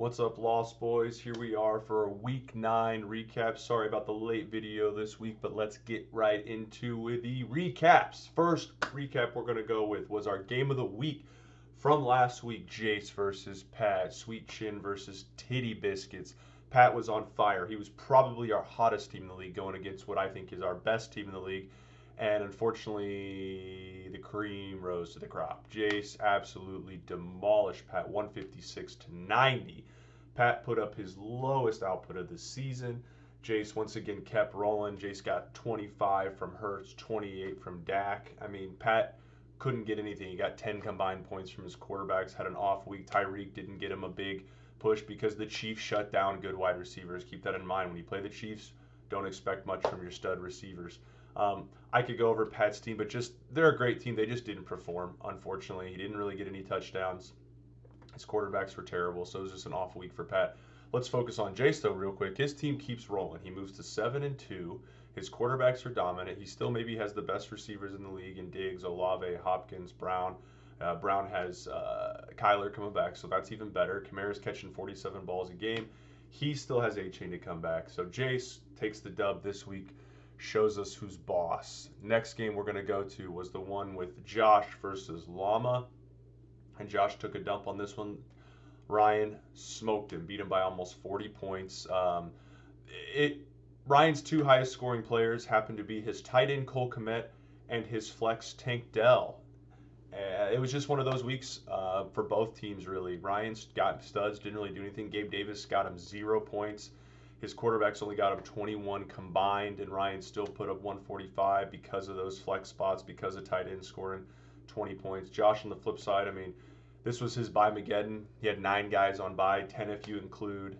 What's up, Lost Boys? Here we are for a Week 9 recap. Sorry about the late video this week, but let's get right into the recaps. First recap we're going to go with was our game of the week from last week, Jace versus Pat, Sweet Chin versus Titty Biscuits. Pat was on fire. He was probably our hottest team in the league going against what I think is our best team in the league. And unfortunately, the cream rose to the crop. Jace absolutely demolished Pat 156 to 90. Pat put up his lowest output of the season. Jace once again kept rolling. Jace got 25 from Hurts, 28 from Dak. I mean, Pat couldn't get anything. He got 10 combined points from his quarterbacks, had an off week. Tyreek didn't get him a big push because the Chiefs shut down good wide receivers. Keep that in mind. When you play the Chiefs, don't expect much from your stud receivers. I could go over Pat's team, but they're a great team. They just didn't perform, unfortunately. He didn't really get any touchdowns. His quarterbacks were terrible, so it was just an off week for Pat. Let's focus on Jace, though, real quick. His team keeps rolling. He moves to 7-2. His quarterbacks are dominant. He still maybe has the best receivers in the league in Diggs, Olave, Hopkins, Brown. Brown has Kyler coming back, so that's even better. Kamara's catching 47 balls a game. He still has A-Chain to come back. So Jace takes the dub this week, shows us who's boss. Next game we're going to go to was the one with Josh versus Llama. And Josh took a dump on this one. Ryan smoked him, beat him by almost 40 points. Ryan's two highest scoring players happen to be his tight end Cole Kmet and his flex Tank Dell. It was just one of those weeks for both teams, really. Ryan's got studs, didn't really do anything. Gabe Davis got him 0 points. His quarterbacks only got him 21 combined, and Ryan still put up 145 because of those flex spots, because of tight end scoring 20 points. Josh on the flip side, I mean, this was his bye Mageddon. He had 9 guys on bye, 10 if you include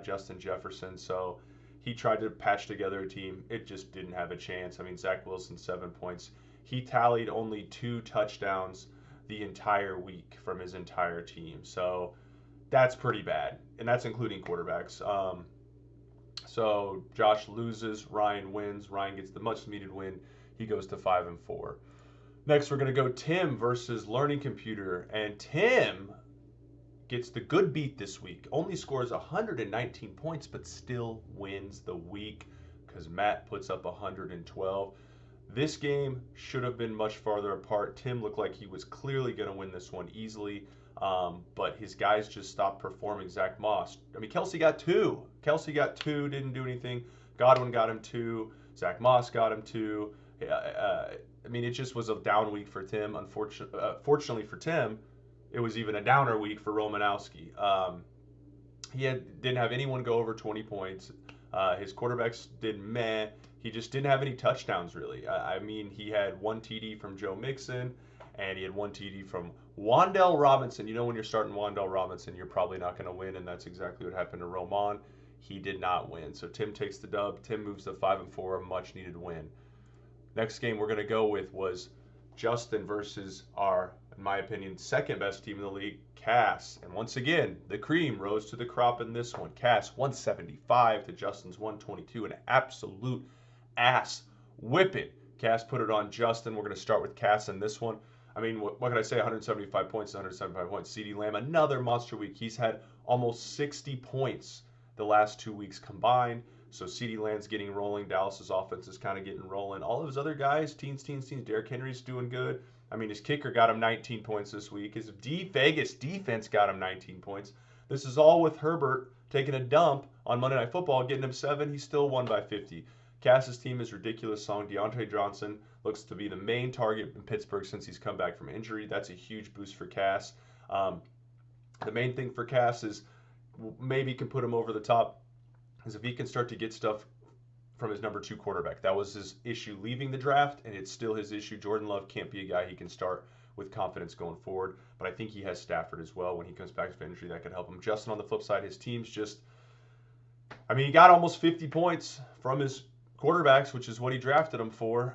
Justin Jefferson. So he tried to patch together a team. It just didn't have a chance. I mean, Zach Wilson, 7 points. He tallied only 2 touchdowns the entire week from his entire team. So that's pretty bad, and that's including quarterbacks. So Josh loses, Ryan wins. Ryan gets the much needed win. He goes to 5-4. Next, we're going to go Tim versus Learning Computer, and Tim gets the good beat this week. Only scores 119 points, but still wins the week because Matt puts up 112. This game should have been much farther apart. Tim looked like he was clearly going to win this one easily, but his guys just stopped performing. Zach Moss, I mean, Kelsey got 2. Kelsey got 2, didn't do anything. Godwin got him 2. Zach Moss got him 2. I mean, it just was a down week for Tim. Fortunately for Tim, it was even a downer week for Romanowski. Didn't have anyone go over 20 points. His quarterbacks did meh. He just didn't have any touchdowns, really. I mean, he had 1 TD from Joe Mixon, and he had 1 TD from Wan'Dale Robinson. You know, when you're starting Wan'Dale Robinson, you're probably not going to win, and that's exactly what happened to Roman. He did not win. So Tim takes the dub. Tim moves to 5-4, a much-needed win. Next game we're going to go with was Justin versus our, in my opinion, second best team in the league, Cass. And once again, the cream rose to the crop in this one. Cass 175 to Justin's 122, an absolute ass whipping. Cass put it on Justin. We're going to start with Cass in this one. I mean, what can I say? 175 points, 175 points. CeeDee Lamb, another monster week. He's had almost 60 points the last 2 weeks combined. So CeeDee Lamb's getting rolling. Dallas's offense is kind of getting rolling. All of his other guys, teens. Derrick Henry's doing good. I mean, his kicker got him 19 points this week. His Vegas defense got him 19 points. This is all with Herbert taking a dump on Monday Night Football, getting him 7. He still won by 50. Cass's team is ridiculous song. Deontay Johnson looks to be the main target in Pittsburgh since he's come back from injury. That's a huge boost for Cass. The main thing for Cass is maybe can put him over the top is if he can start to get stuff from his number 2 quarterback. That was his issue leaving the draft, and it's still his issue. Jordan Love can't be a guy he can start with confidence going forward, but I think he has Stafford as well. When he comes back from injury, that could help him. Justin, on the flip side, his team's just, I mean, he got almost 50 points from his quarterbacks, which is what he drafted him for,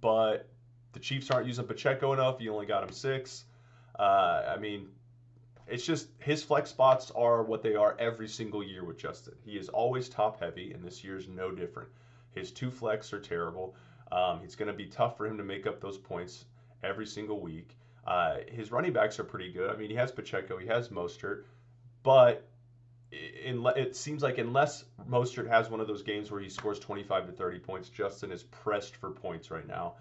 but the Chiefs aren't using Pacheco enough. He only got him 6. I mean, it's just his flex spots are what they are every single year with Justin. He is always top heavy, and this year's no different. His 2 flex are terrible. It's going to be tough for him to make up those points every single week. His running backs are pretty good. I mean, he has Pacheco, he has Mostert, but it seems like unless Mostert has one of those games where he scores 25 to 30 points, Justin is pressed for points right now.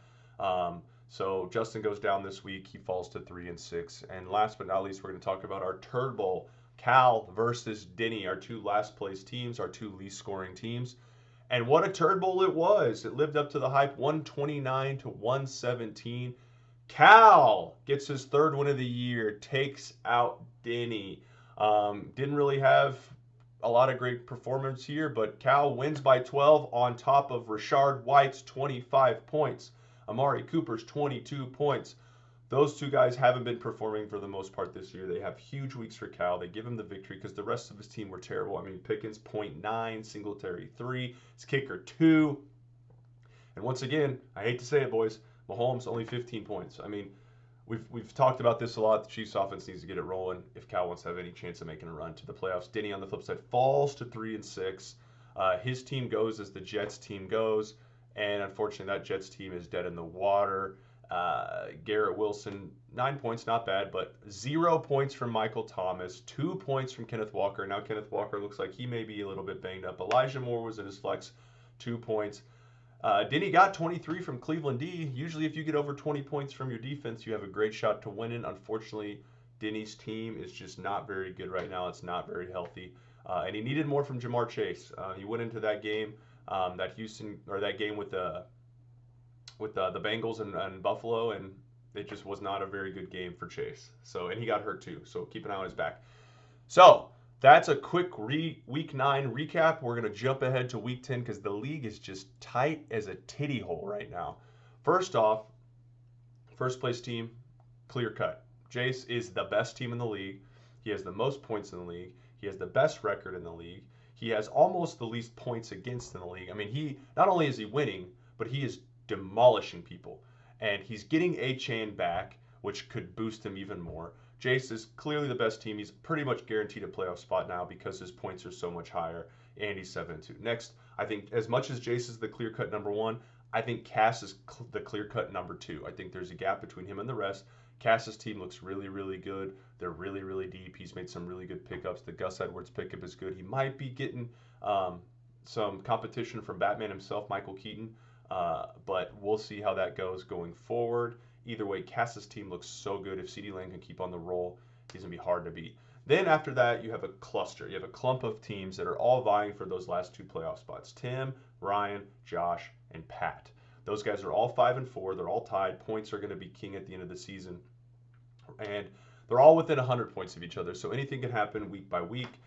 So Justin goes down this week. He falls to 3-6. And last but not least, we're going to talk about our Turd Bowl. Cal versus Denny, our two last place teams, our two least scoring teams. And what a Turd Bowl it was. It lived up to the hype, 129 to 117. Cal gets his third win of the year, takes out Denny. Didn't really have a lot of great performance here, but Cal wins by 12 on top of Rashard White's 25 points, Amari Cooper's 22 points. Those two guys haven't been performing for the most part this year. They have huge weeks for Cal. They give him the victory because the rest of his team were terrible. I mean, Pickens 0.9, Singletary 3, his kicker 2. And once again, I hate to say it, boys, Mahomes only 15 points. I mean, we've talked about this a lot. The Chiefs offense needs to get it rolling if Cal wants to have any chance of making a run to the playoffs. Denny on the flip side falls to 3-6. His team goes as the Jets team goes, and unfortunately that Jets team is dead in the water. Garrett Wilson, 9 points, not bad, but 0 points from Michael Thomas, 2 points from Kenneth Walker. Now Kenneth Walker looks like he may be a little bit banged up. Elijah Moore was in his flex, 2 points. Denny got 23 from Cleveland D. Usually if you get over 20 points from your defense, you have a great shot to win it. Unfortunately, Denny's team is just not very good right now. It's not very healthy. And he needed more from Jamar Chase. He went into that game, that game with the Bengals and Buffalo, and it just was not a very good game for Chase. So, and he got hurt too. So keep an eye on his back. So that's a quick week 9 recap. We're going to jump ahead to week 10 because the league is just tight as a titty hole right now. First off, first place team, clear cut. Jace is the best team in the league. He has the most points in the league. He has the best record in the league. He has almost the least points against in the league. I mean, he not only is he winning, but he is demolishing people. And he's getting Achane back, which could boost him even more. Jace is clearly the best team. He's pretty much guaranteed a playoff spot now because his points are so much higher, and he's 7-2. Next, I think as much as Jace is the clear-cut number 1, I think Cass is the clear-cut number 2. I think there's a gap between him and the rest. Cass's team looks really, really good. They're really, really deep. He's made some really good pickups. The Gus Edwards pickup is good. He might be getting some competition from Batman himself, Michael Keaton, but we'll see how that goes going forward. Either way, Cass's team looks so good. If CeeDee Lamb can keep on the roll, he's going to be hard to beat. Then after that, you have a cluster. You have a clump of teams that are all vying for those last 2 playoff spots. Tim, Ryan, Josh, and Pat. Those guys are all 5-4. They're all tied. Points are going to be king at the end of the season. And they're all within 100 points of each other. So anything can happen week by week.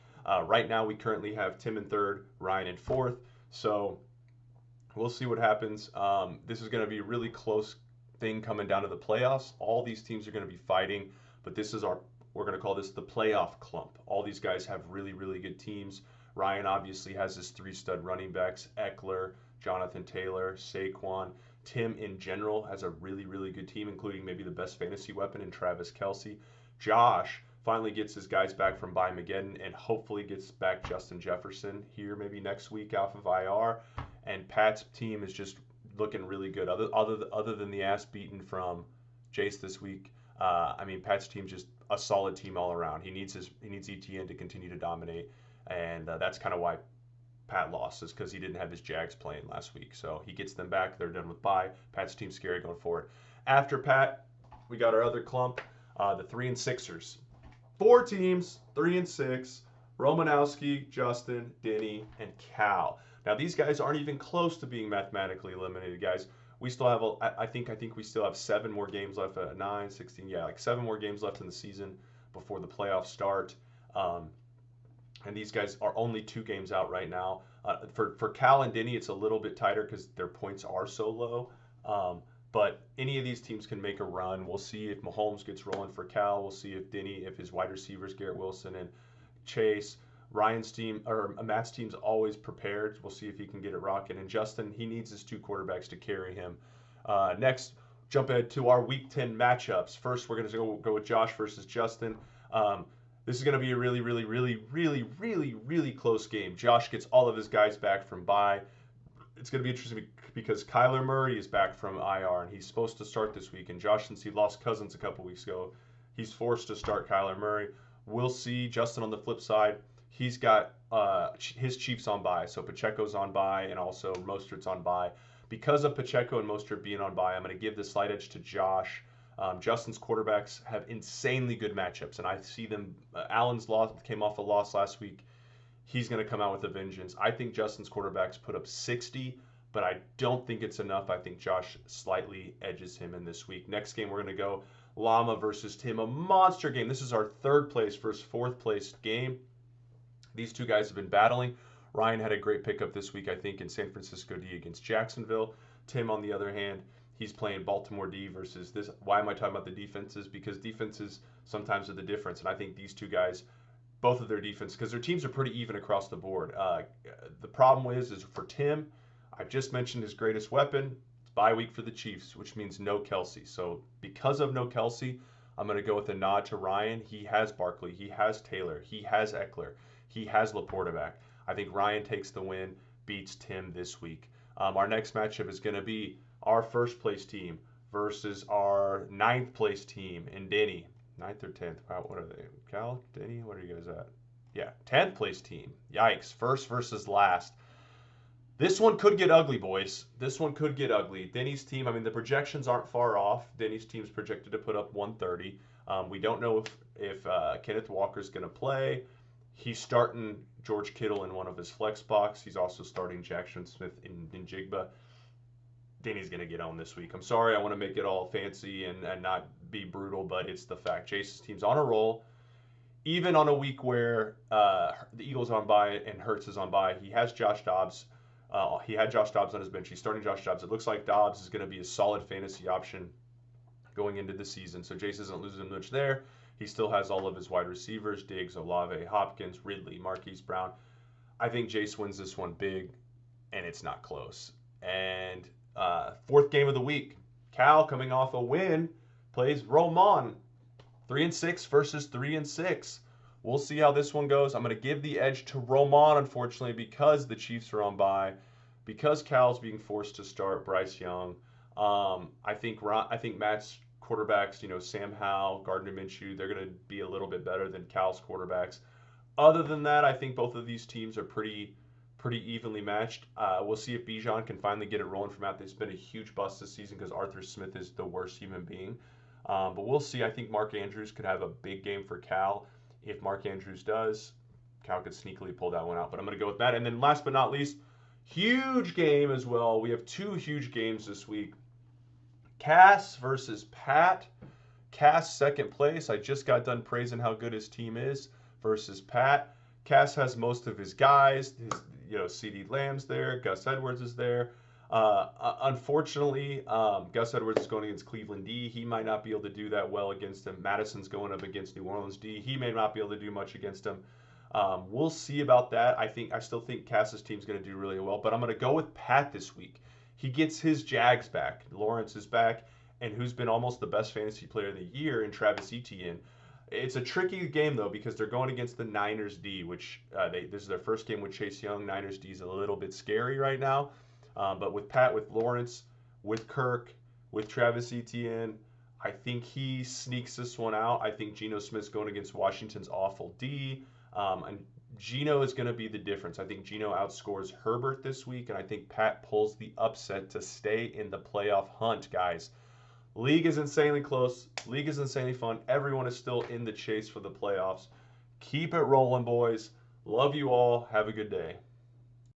Right now, we currently have Tim in 3rd, Ryan in 4th. So we'll see what happens. This is going to be a really close thing coming down to the playoffs. All these teams are going to be fighting, but we're going to call this the playoff clump. All these guys have really, really good teams. Ryan obviously has his 3 stud running backs, Eckler, Jonathan Taylor, Saquon. Tim in general has a really, really good team, including maybe the best fantasy weapon in Travis Kelce. Josh finally gets his guys back from Mageddon and hopefully gets back Justin Jefferson here maybe next week off of IR. And Pat's team is just looking really good. Other than the ass beaten from Jace this week, I mean Pat's team's just a solid team all around. He needs ETN to continue to dominate, and that's kind of why Pat lost, is because he didn't have his Jags playing last week. So he gets them back. They're done with bye. Pat's team's scary going forward. After Pat, we got our other clump, the 3-6ers. 4 teams, 3-6. Romanowski, Justin, Denny, and Cal. Now these guys aren't even close to being mathematically eliminated, guys. We still have, I think we still have 7 more games left. 9, 16, yeah, like 7 more games left in the season before the playoffs start. And these guys are only 2 games out right now. For Cal and Denny, it's a little bit tighter because their points are so low. But any of these teams can make a run. We'll see if Mahomes gets rolling for Cal. We'll see if Denny, if his wide receivers, Garrett Wilson and Chase. Ryan's team, or Matt's team's always prepared. We'll see if he can get it rocking. And Justin, he needs his 2 quarterbacks to carry him. Next, jump ahead to our Week 10 matchups. First, we're going to go with Josh versus Justin. This is going to be a really, really, really, really, really, really close game. Josh gets all of his guys back from bye. It's going to be interesting because Kyler Murray is back from IR, and he's supposed to start this week. And Josh, since he lost Cousins a couple weeks ago, he's forced to start Kyler Murray. We'll see. Justin on the flip side, he's got his Chiefs on bye. So Pacheco's on bye and also Mostert's on bye. Because of Pacheco and Mostert being on bye, I'm going to give the slight edge to Josh. Justin's quarterbacks have insanely good matchups, and I see them. Allen's loss came off a loss last week. He's going to come out with a vengeance. I think Justin's quarterbacks put up 60, but I don't think it's enough. I think Josh slightly edges him in this week. Next game, we're going to go Llama versus Tim, a monster game. This is our third place versus fourth place game. These two guys have been battling. Ryan had a great pickup this week, I think, in San Francisco D against Jacksonville. Tim, on the other hand, he's playing Baltimore D versus this. Why am I talking about the defenses? Because defenses sometimes are the difference. And I think these two guys, both of their defense, because their teams are pretty even across the board. The problem is for Tim, I've just mentioned his greatest weapon. It's bye week for the Chiefs, which means no Kelsey. So because of no Kelsey, I'm going to go with a nod to Ryan. He has Barkley. He has Taylor. He has Eckler. He has Laporta back. I think Ryan takes the win, beats Tim this week. Our next matchup is going to be our first place team versus our ninth place team in Denny. 9th or 10th? Wow, what are they? Cal? Denny? What are you guys at? Yeah, 10th place team. Yikes. First versus last. This one could get ugly, boys. This one could get ugly. Denny's team, I mean, the projections aren't far off. Denny's team's projected to put up 130. We don't know if Kenneth Walker's going to play. He's starting George Kittle in one of his flex box. He's also starting Jackson Smith in Jigba. Denny's going to get on this week. I'm sorry, I want to make it all fancy and not be brutal, but it's the fact. Jason's team's on a roll. Even on a week where the Eagles are on bye and Hurts is on bye, he has Josh Dobbs. He had Josh Dobbs on his bench. He's starting Josh Dobbs. It looks like Dobbs is going to be a solid fantasy option going into the season. So Jace isn't losing much there. He still has all of his wide receivers, Diggs, Olave, Hopkins, Ridley, Marquise Brown. I think Jace wins this one big, and it's not close. And fourth game of the week, Cal, coming off a win, plays Roman. 3-6 versus 3-6. We'll see how this one goes. I'm going to give the edge to Roman, unfortunately, because the Chiefs are on bye, because Cal's being forced to start Bryce Young. I think Matt's quarterbacks, Sam Howell, Gardner Minshew, they're going to be a little bit better than Cal's quarterbacks. Other than that, I think both of these teams are pretty evenly matched. We'll see if Bijan can finally get it rolling from out. It's been a huge bust this season because Arthur Smith is the worst human being. But we'll see. I think Mark Andrews could have a big game for Cal. If Mark Andrews does, Cal could sneakily pull that one out. But I'm going to go with that. And then last but not least, huge game as well. We have two huge games this week. Cass versus Pat. Cass second place. I just got done praising how good his team is versus Pat. Cass has most of his guys. CeeDee Lamb's there. Gus Edwards is there. Unfortunately, Gus Edwards is going against Cleveland D. He might not be able to do that well against him. Madison's going up against New Orleans D. He may not be able to do much against him. We'll see about that. I still think Cass's team's going to do really well, but I'm going to go with Pat this week. He gets his Jags back. Lawrence is back, and who's been almost the best fantasy player of the year in Travis Etienne. It's a tricky game, though, because they're going against the Niners D, which this is their first game with Chase Young. Niners D is a little bit scary right now. But with Pat, with Lawrence, with Kirk, with Travis Etienne, I think he sneaks this one out. I think Geno Smith's going against Washington's awful D. And Geno is going to be the difference. I think Geno outscores Herbert this week, and I think Pat pulls the upset to stay in the playoff hunt, guys. League is insanely close. League is insanely fun. Everyone is still in the chase for the playoffs. Keep it rolling, boys. Love you all. Have a good day.